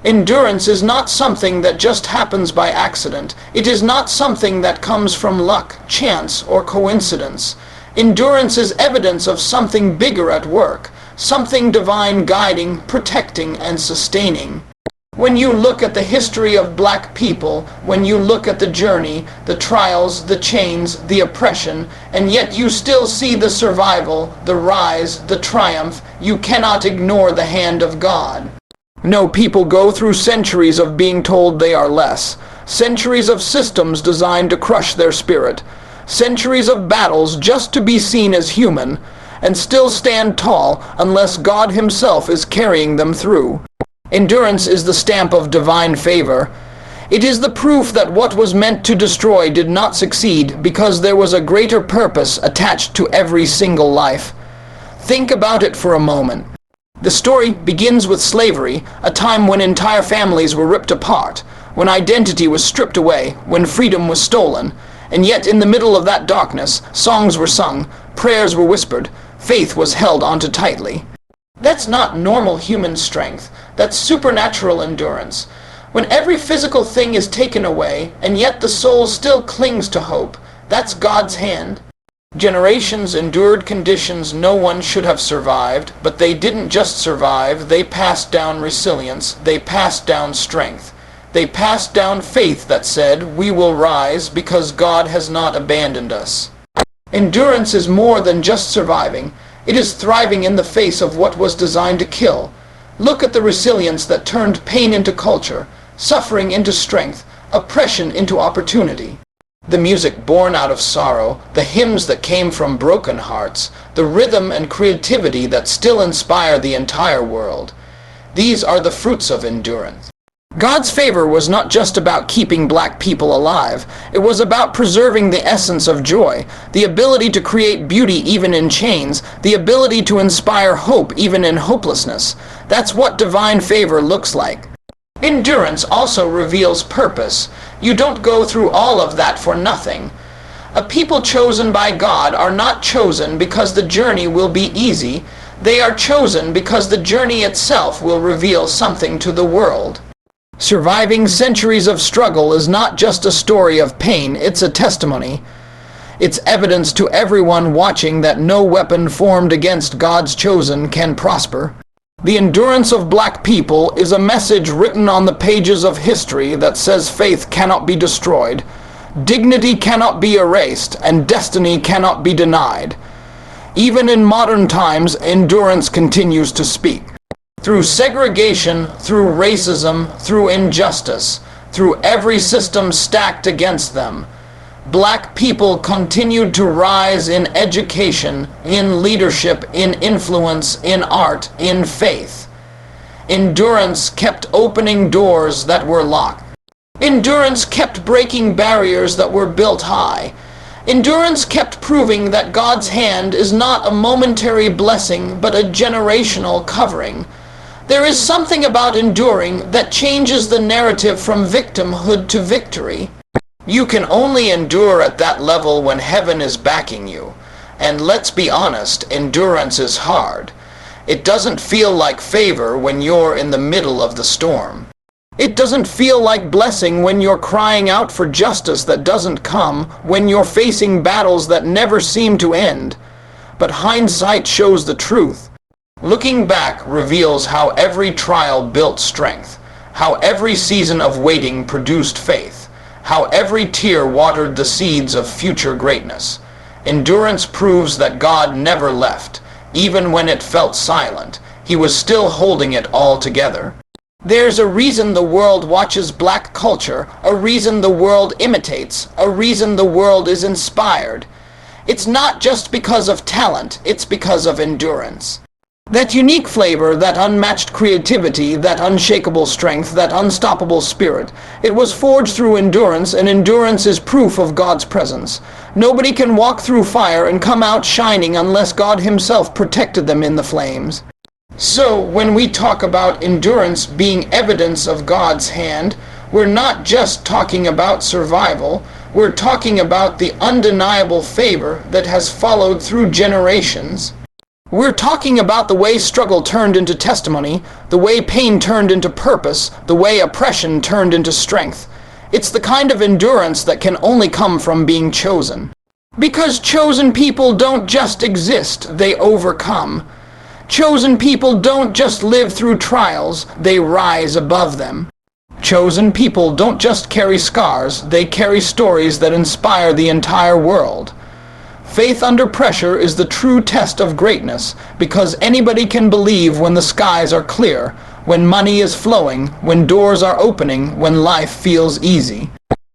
Endurance is not something that just happens by accident. It is not something that comes from luck, chance, or coincidence. Endurance is evidence of something bigger at work, something divine guiding, protecting, and sustaining. When you look at the history of black people, when you look at the journey, the trials, the chains, the oppression, and yet you still see the survival, the rise, the triumph, you cannot ignore the hand of God. No, people go through centuries of being told they are less, centuries of systems designed to crush their spirit, centuries of battles just to be seen as human, and still stand tall unless God Himself is carrying them through. Endurance is the stamp of divine favor. It is the proof that what was meant to destroy did not succeed because there was a greater purpose attached to every single life. Think about it for a moment. The story begins with slavery, a time when entire families were ripped apart, when identity was stripped away, when freedom was stolen, and yet in the middle of that darkness, songs were sung, prayers were whispered, faith was held onto tightly. That's not normal human strength. That's supernatural endurance. When every physical thing is taken away, and yet the soul still clings to hope, that's God's hand. Generations endured conditions no one should have survived, but they didn't just survive, they passed down resilience, they passed down strength. They passed down faith that said, we will rise because God has not abandoned us. Endurance is more than just surviving. It is thriving in the face of what was designed to kill. Look at the resilience that turned pain into culture, suffering into strength, oppression into opportunity. The music born out of sorrow, the hymns that came from broken hearts, the rhythm and creativity that still inspire the entire world. These are the fruits of endurance. God's favor was not just about keeping black people alive. It was about preserving the essence of joy, the ability to create beauty even in chains, the ability to inspire hope even in hopelessness. That's what divine favor looks like. Endurance also reveals purpose. You don't go through all of that for nothing. A people chosen by God are not chosen because the journey will be easy. They are chosen because the journey itself will reveal something to the world. Surviving centuries of struggle is not just a story of pain, it's a testimony. It's evidence to everyone watching that no weapon formed against God's chosen can prosper. The endurance of black people is a message written on the pages of history that says faith cannot be destroyed, dignity cannot be erased, and destiny cannot be denied. Even in modern times, endurance continues to speak. Through segregation, through racism, through injustice, through every system stacked against them, black people continued to rise in education, in leadership, in influence, in art, in faith. Endurance kept opening doors that were locked. Endurance kept breaking barriers that were built high. Endurance kept proving that God's hand is not a momentary blessing but a generational covering. There is something about enduring that changes the narrative from victimhood to victory. You can only endure at that level when heaven is backing you. And let's be honest, endurance is hard. It doesn't feel like favor when you're in the middle of the storm. It doesn't feel like blessing when you're crying out for justice that doesn't come, when you're facing battles that never seem to end. But hindsight shows the truth. Looking back reveals how every trial built strength, how every season of waiting produced faith, how every tear watered the seeds of future greatness. Endurance proves that God never left. Even when it felt silent, He was still holding it all together. There's a reason the world watches black culture, a reason the world imitates, a reason the world is inspired. It's not just because of talent, it's because of endurance. That unique flavor, that unmatched creativity, that unshakable strength, that unstoppable spirit, it was forged through endurance, and endurance is proof of God's presence. Nobody can walk through fire and come out shining unless God Himself protected them in the flames. So, when we talk about endurance being evidence of God's hand, we're not just talking about survival, we're talking about the undeniable favor that has followed through generations. We're talking about the way struggle turned into testimony, the way pain turned into purpose, the way oppression turned into strength. It's the kind of endurance that can only come from being chosen. Because chosen people don't just exist, they overcome. Chosen people don't just live through trials, they rise above them. Chosen people don't just carry scars, they carry stories that inspire the entire world. Faith under pressure is the true test of greatness, because anybody can believe when the skies are clear, when money is flowing, when doors are opening, when life feels easy.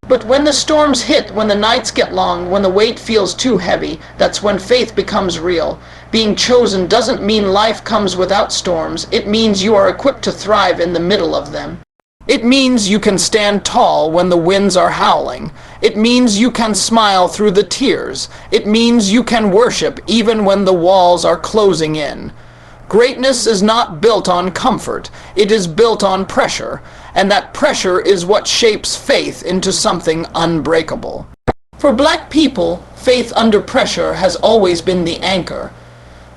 But when the storms hit, when the nights get long, when the weight feels too heavy, that's when faith becomes real. Being chosen doesn't mean life comes without storms, it means you are equipped to thrive in the middle of them. It means you can stand tall when the winds are howling. It means you can smile through the tears. It means you can worship even when the walls are closing in. Greatness is not built on comfort, it is built on pressure, and that pressure is what shapes faith into something unbreakable. For Black people, faith under pressure has always been the anchor.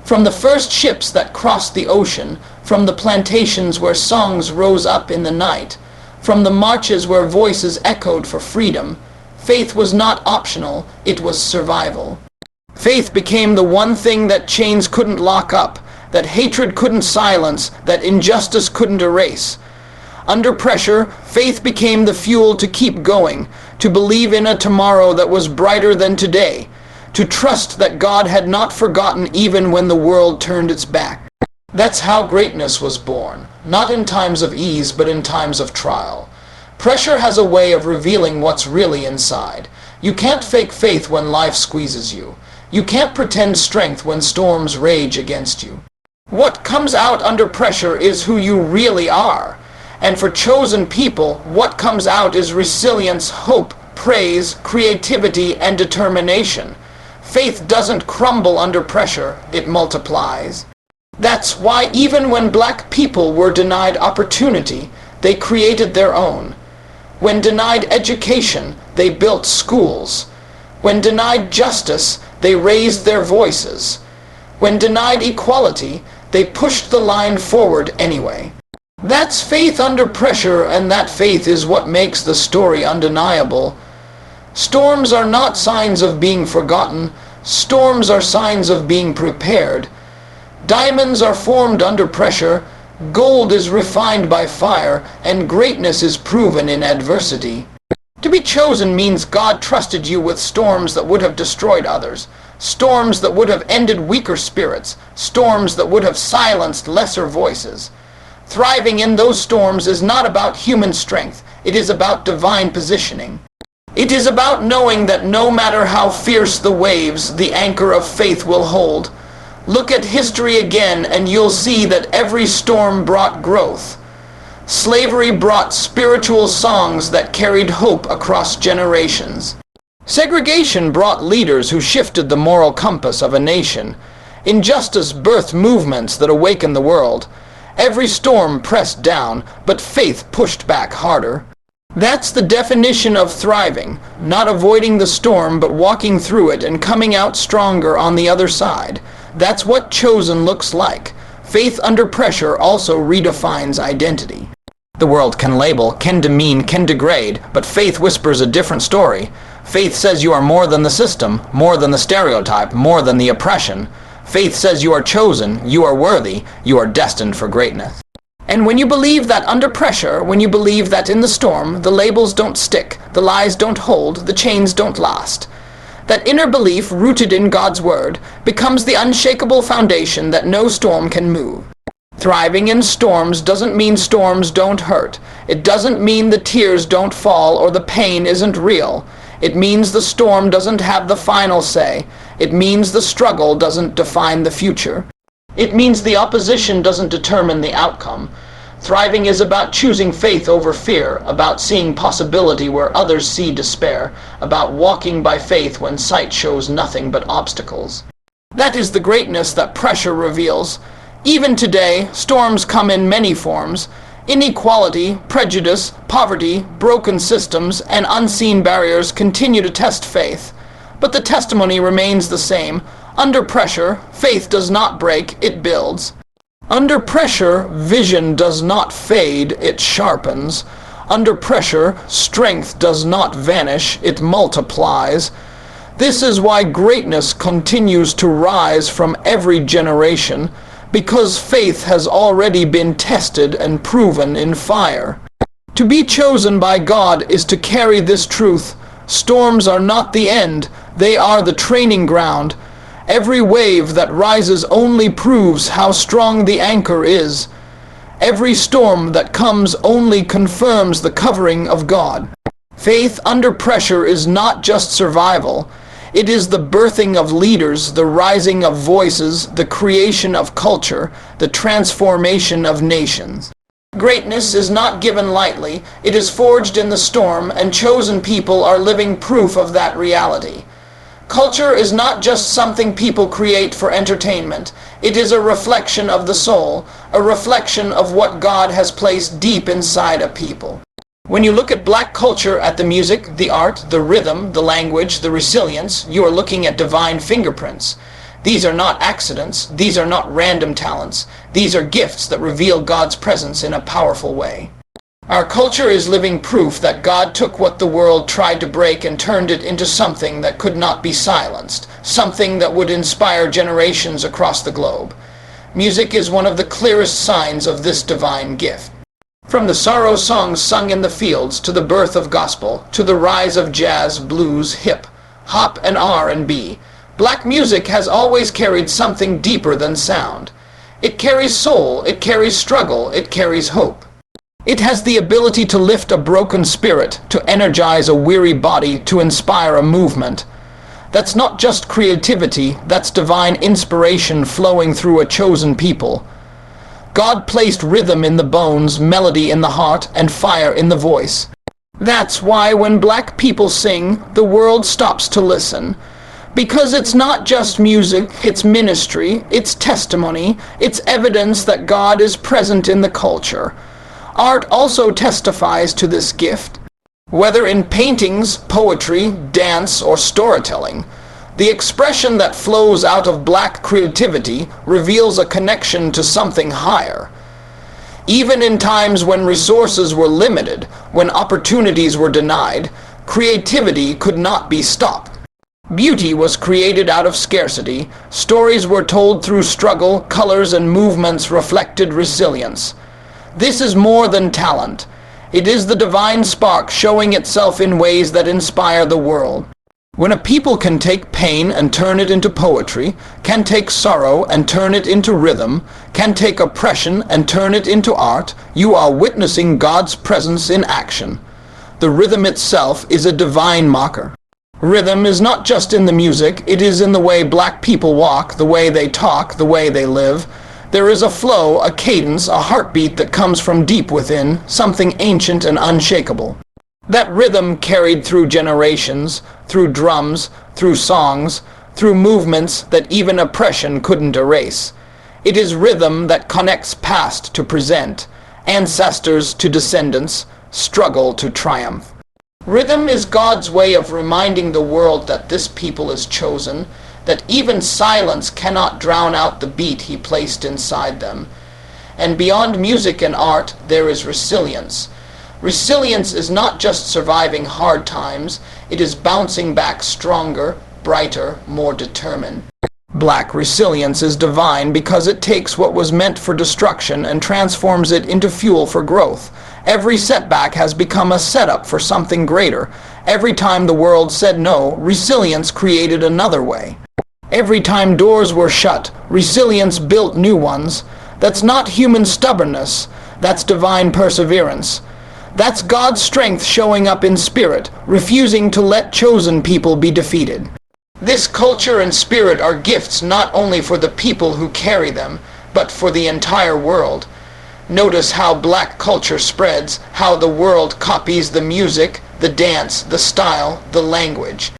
From the first ships that crossed the ocean, from the plantations where songs rose up in the night, from the marches where voices echoed for freedom, faith was not optional, it was survival. Faith became the one thing that chains couldn't lock up, that hatred couldn't silence, that injustice couldn't erase. Under pressure, faith became the fuel to keep going, to believe in a tomorrow that was brighter than today, to trust that God had not forgotten even when the world turned its back. That's how greatness was born, not in times of ease, but in times of trial. Pressure has a way of revealing what's really inside. You can't fake faith when life squeezes you. You can't pretend strength when storms rage against you. What comes out under pressure is who you really are. And for chosen people, what comes out is resilience, hope, praise, creativity, and determination. Faith doesn't crumble under pressure, it multiplies. That's why even when Black people were denied opportunity, they created their own. When denied education, they built schools. When denied justice, they raised their voices. When denied equality, they pushed the line forward anyway. That's faith under pressure, and that faith is what makes the story undeniable. Storms are not signs of being forgotten. Storms are signs of being prepared. Diamonds are formed under pressure. Gold is refined by fire, and greatness is proven in adversity. To be chosen means God trusted you with storms that would have destroyed others, storms that would have ended weaker spirits, storms that would have silenced lesser voices. Thriving in those storms is not about human strength, it is about divine positioning. It is about knowing that no matter how fierce the waves, the anchor of faith will hold. Look at history again and you'll see that every storm brought growth. Slavery brought spiritual songs that carried hope across generations. Segregation brought leaders who shifted the moral compass of a nation. Injustice birthed movements that awakened the world. Every storm pressed down, but faith pushed back harder. That's the definition of thriving, not avoiding the storm but walking through it and coming out stronger on the other side. That's what chosen looks like. Faith under pressure also redefines identity. The world can label, can demean, can degrade, but faith whispers a different story. Faith says you are more than the system, more than the stereotype, more than the oppression. Faith says you are chosen, you are worthy, you are destined for greatness. And when you believe that under pressure, when you believe that in the storm, the labels don't stick, the lies don't hold, the chains don't last, that inner belief rooted in God's word becomes the unshakable foundation that no storm can move. Thriving in storms doesn't mean storms don't hurt. It doesn't mean the tears don't fall or the pain isn't real. It means the storm doesn't have the final say. It means the struggle doesn't define the future. It means the opposition doesn't determine the outcome. Thriving is about choosing faith over fear, about seeing possibility where others see despair, about walking by faith when sight shows nothing but obstacles. That is the greatness that pressure reveals. Even today, storms come in many forms. Inequality, prejudice, poverty, broken systems, and unseen barriers continue to test faith. But the testimony remains the same. Under pressure, faith does not break, it builds. Under pressure, vision does not fade, it sharpens. Under pressure, strength does not vanish, it multiplies. This is why greatness continues to rise from every generation, because faith has already been tested and proven in fire. To be chosen by God is to carry this truth. Storms are not the end, they are the training ground. Every wave that rises only proves how strong the anchor is. Every storm that comes only confirms the covering of God. Faith under pressure is not just survival. It is the birthing of leaders, the rising of voices, the creation of culture, the transformation of nations. Greatness is not given lightly. It is forged in the storm, and chosen people are living proof of that reality. Culture is not just something people create for entertainment. It is a reflection of the soul, a reflection of what God has placed deep inside a people. When you look at black culture, at the music, the art, the rhythm, the language, the resilience, you are looking at divine fingerprints. These are not accidents. These are not random talents. These are gifts that reveal God's presence in a powerful way. Our culture is living proof that God took what the world tried to break and turned it into something that could not be silenced, something that would inspire generations across the globe. Music is one of the clearest signs of this divine gift. From the sorrow songs sung in the fields, to the birth of gospel, to the rise of jazz, blues, hip, hop, and R&B, black music has always carried something deeper than sound. It carries soul, it carries struggle, it carries hope. It has the ability to lift a broken spirit, to energize a weary body, to inspire a movement. That's not just creativity, that's divine inspiration flowing through a chosen people. God placed rhythm in the bones, melody in the heart, and fire in the voice. That's why when black people sing, the world stops to listen. Because it's not just music, it's ministry, it's testimony, it's evidence that God is present in the culture. Art also testifies to this gift. Whether in paintings, poetry, dance, or storytelling, the expression that flows out of black creativity reveals a connection to something higher. Even in times when resources were limited, when opportunities were denied, creativity could not be stopped. Beauty was created out of scarcity, stories were told through struggle, colors and movements reflected resilience. This is more than talent. It is the divine spark showing itself in ways that inspire the world. When a people can take pain and turn it into poetry, can take sorrow and turn it into rhythm, can take oppression and turn it into art, you are witnessing God's presence in action. The rhythm itself is a divine marker. Rhythm is not just in the music, it is in the way black people walk, the way they talk, the way they live. There is a flow, a cadence, a heartbeat that comes from deep within, something ancient and unshakable. That rhythm carried through generations, through drums, through songs, through movements that even oppression couldn't erase. It is rhythm that connects past to present, ancestors to descendants, struggle to triumph. Rhythm is God's way of reminding the world that this people is chosen, that even silence cannot drown out the beat he placed inside them. And beyond music and art, there is resilience. Resilience is not just surviving hard times, it is bouncing back stronger, brighter, more determined. Black resilience is divine because it takes what was meant for destruction and transforms it into fuel for growth. Every setback has become a setup for something greater. Every time the world said no, resilience created another way. Every time doors were shut, resilience built new ones. That's not human stubbornness, that's divine perseverance. That's God's strength showing up in spirit, refusing to let chosen people be defeated. This culture and spirit are gifts not only for the people who carry them, but for the entire world. Notice how black culture spreads, how the world copies the music, the dance, the style, the language.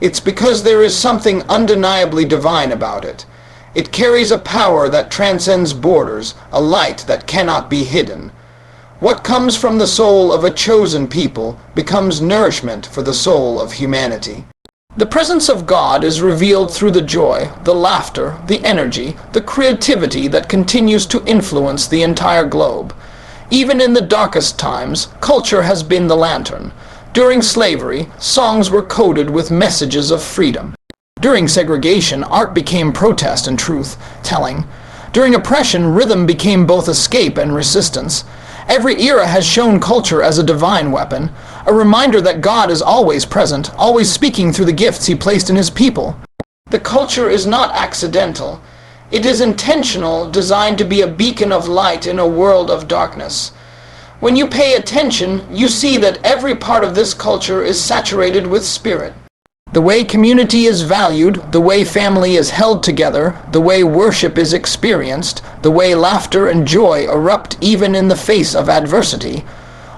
It's because there is something undeniably divine about it. It carries a power that transcends borders, a light that cannot be hidden. What comes from the soul of a chosen people becomes nourishment for the soul of humanity. The presence of God is revealed through the joy, the laughter, the energy, the creativity that continues to influence the entire globe. Even in the darkest times, culture has been the lantern. During slavery, songs were coded with messages of freedom. During segregation, art became protest and truth-telling. During oppression, rhythm became both escape and resistance. Every era has shown culture as a divine weapon, a reminder that God is always present, always speaking through the gifts he placed in his people. The culture is not accidental. It is intentional, designed to be a beacon of light in a world of darkness. When you pay attention, you see that every part of this culture is saturated with spirit. The way community is valued, the way family is held together, the way worship is experienced, the way laughter and joy erupt even in the face of adversity,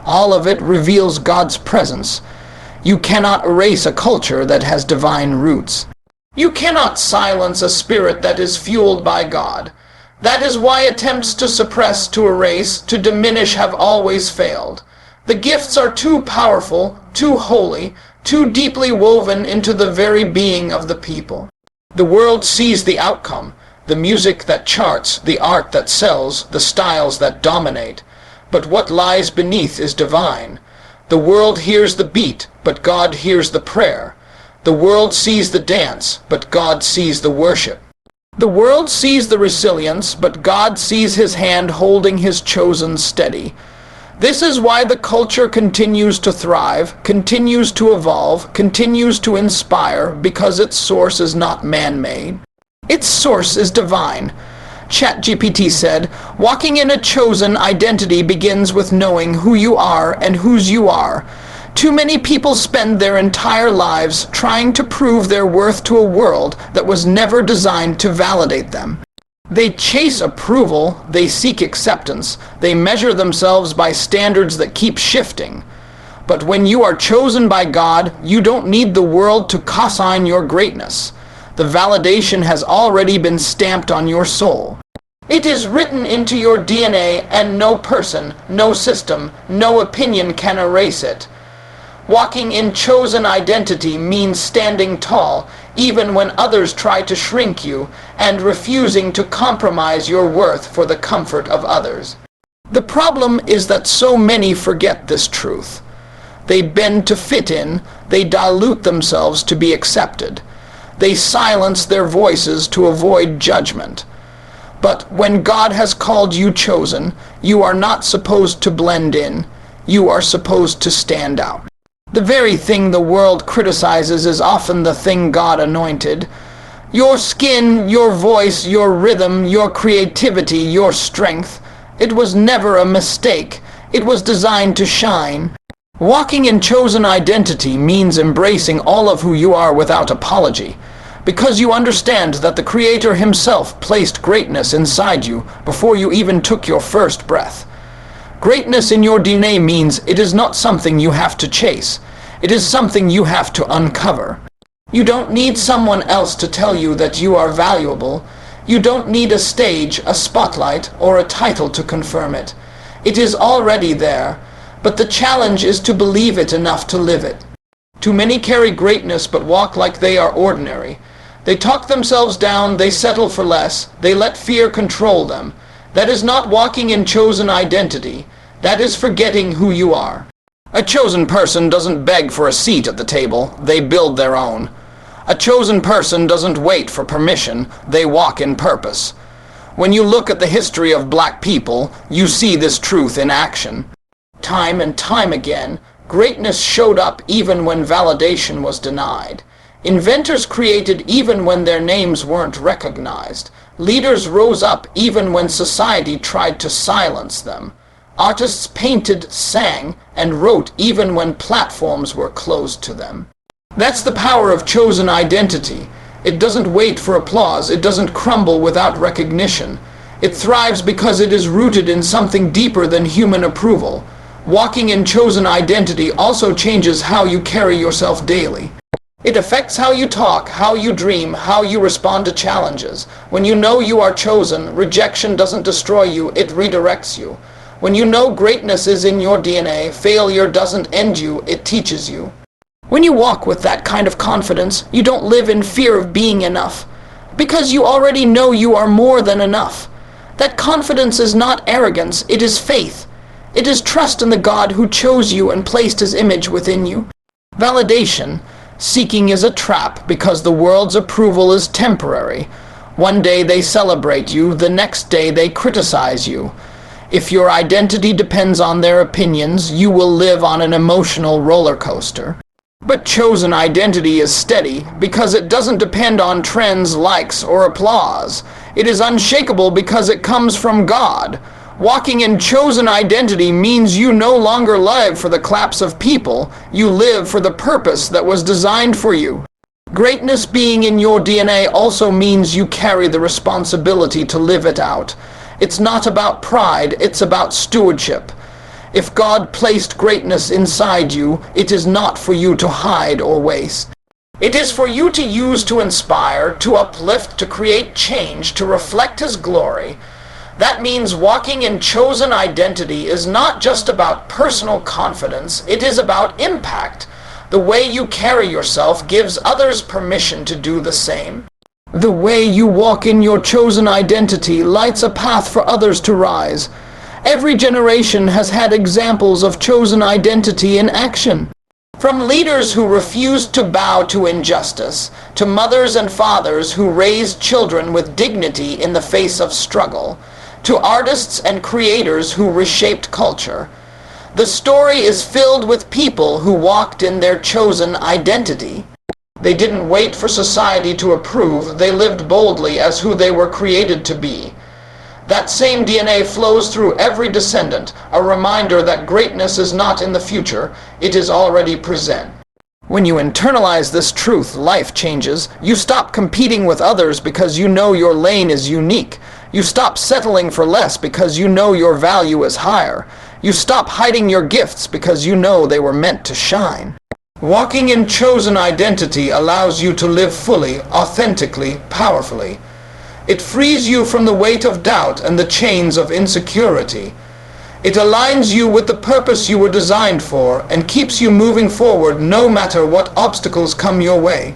all of it reveals God's presence. You cannot erase a culture that has divine roots. You cannot silence a spirit that is fueled by God. That is why attempts to suppress, to erase, to diminish have always failed. The gifts are too powerful, too holy, too deeply woven into the very being of the people. The world sees the outcome, the music that charts, the art that sells, the styles that dominate. But what lies beneath is divine. The world hears the beat, but God hears the prayer. The world sees the dance, but God sees the worship. The world sees the resilience, but God sees his hand holding his chosen steady. This is why the culture continues to thrive, continues to evolve, continues to inspire, because its source is not man-made. Its source is divine. ChatGPT said, "Walking in a chosen identity begins with knowing who you are and whose you are." Too many people spend their entire lives trying to prove their worth to a world that was never designed to validate them. They chase approval, they seek acceptance, they measure themselves by standards that keep shifting. But when you are chosen by God, you don't need the world to co-sign your greatness. The validation has already been stamped on your soul. It is written into your DNA, and no person, no system, no opinion can erase it. Walking in chosen identity means standing tall, even when others try to shrink you, and refusing to compromise your worth for the comfort of others. The problem is that so many forget this truth. They bend to fit in, they dilute themselves to be accepted. They silence their voices to avoid judgment. But when God has called you chosen, you are not supposed to blend in, you are supposed to stand out. The very thing the world criticizes is often the thing God anointed. Your skin, your voice, your rhythm, your creativity, your strength. It was never a mistake. It was designed to shine. Walking in chosen identity means embracing all of who you are without apology, because you understand that the Creator himself placed greatness inside you before you even took your first breath. Greatness in your DNA means it is not something you have to chase. It is something you have to uncover. You don't need someone else to tell you that you are valuable. You don't need a stage, a spotlight, or a title to confirm it. It is already there, but the challenge is to believe it enough to live it. Too many carry greatness but walk like they are ordinary. They talk themselves down, they settle for less, they let fear control them. That is not walking in chosen identity. That is forgetting who you are. A chosen person doesn't beg for a seat at the table, they build their own. A chosen person doesn't wait for permission, they walk in purpose. When you look at the history of black people, you see this truth in action. Time and time again, greatness showed up even when validation was denied. Inventors created even when their names weren't recognized. Leaders rose up even when society tried to silence them. Artists painted, sang, and wrote even when platforms were closed to them. That's the power of chosen identity. It doesn't wait for applause. It doesn't crumble without recognition. It thrives because it is rooted in something deeper than human approval. Walking in chosen identity also changes how you carry yourself daily. It affects how you talk, how you dream, how you respond to challenges. When you know you are chosen, rejection doesn't destroy you, it redirects you. When you know greatness is in your DNA, failure doesn't end you, it teaches you. When you walk with that kind of confidence, you don't live in fear of being enough, because you already know you are more than enough. That confidence is not arrogance, it is faith. It is trust in the God who chose you and placed his image within you. Validation. Seeking is a trap because the world's approval is temporary. One day they celebrate you, the next day they criticize you. If your identity depends on their opinions, you will live on an emotional roller coaster. But chosen identity is steady because it doesn't depend on trends, likes, or applause. It is unshakable because it comes from God. Walking in chosen identity means you no longer live for the claps of people. You live for the purpose that was designed for you. Greatness being in your DNA also means you carry the responsibility to live it out. It's not about pride, it's about stewardship. If God placed greatness inside you, it is not for you to hide or waste. It is for you to use to inspire, to uplift, to create change, to reflect his glory. That means walking in chosen identity is not just about personal confidence, it is about impact. The way you carry yourself gives others permission to do the same. The way you walk in your chosen identity lights a path for others to rise. Every generation has had examples of chosen identity in action. From leaders who refused to bow to injustice, to mothers and fathers who raised children with dignity in the face of struggle, to artists and creators who reshaped culture. The story is filled with people who walked in their chosen identity. They didn't wait for society to approve, they lived boldly as who they were created to be. That same DNA flows through every descendant, a reminder that greatness is not in the future, it is already present. When you internalize this truth, life changes. You stop competing with others because you know your lane is unique. You stop settling for less because you know your value is higher. You stop hiding your gifts because you know they were meant to shine. Walking in chosen identity allows you to live fully, authentically, powerfully. It frees you from the weight of doubt and the chains of insecurity. It aligns you with the purpose you were designed for and keeps you moving forward no matter what obstacles come your way.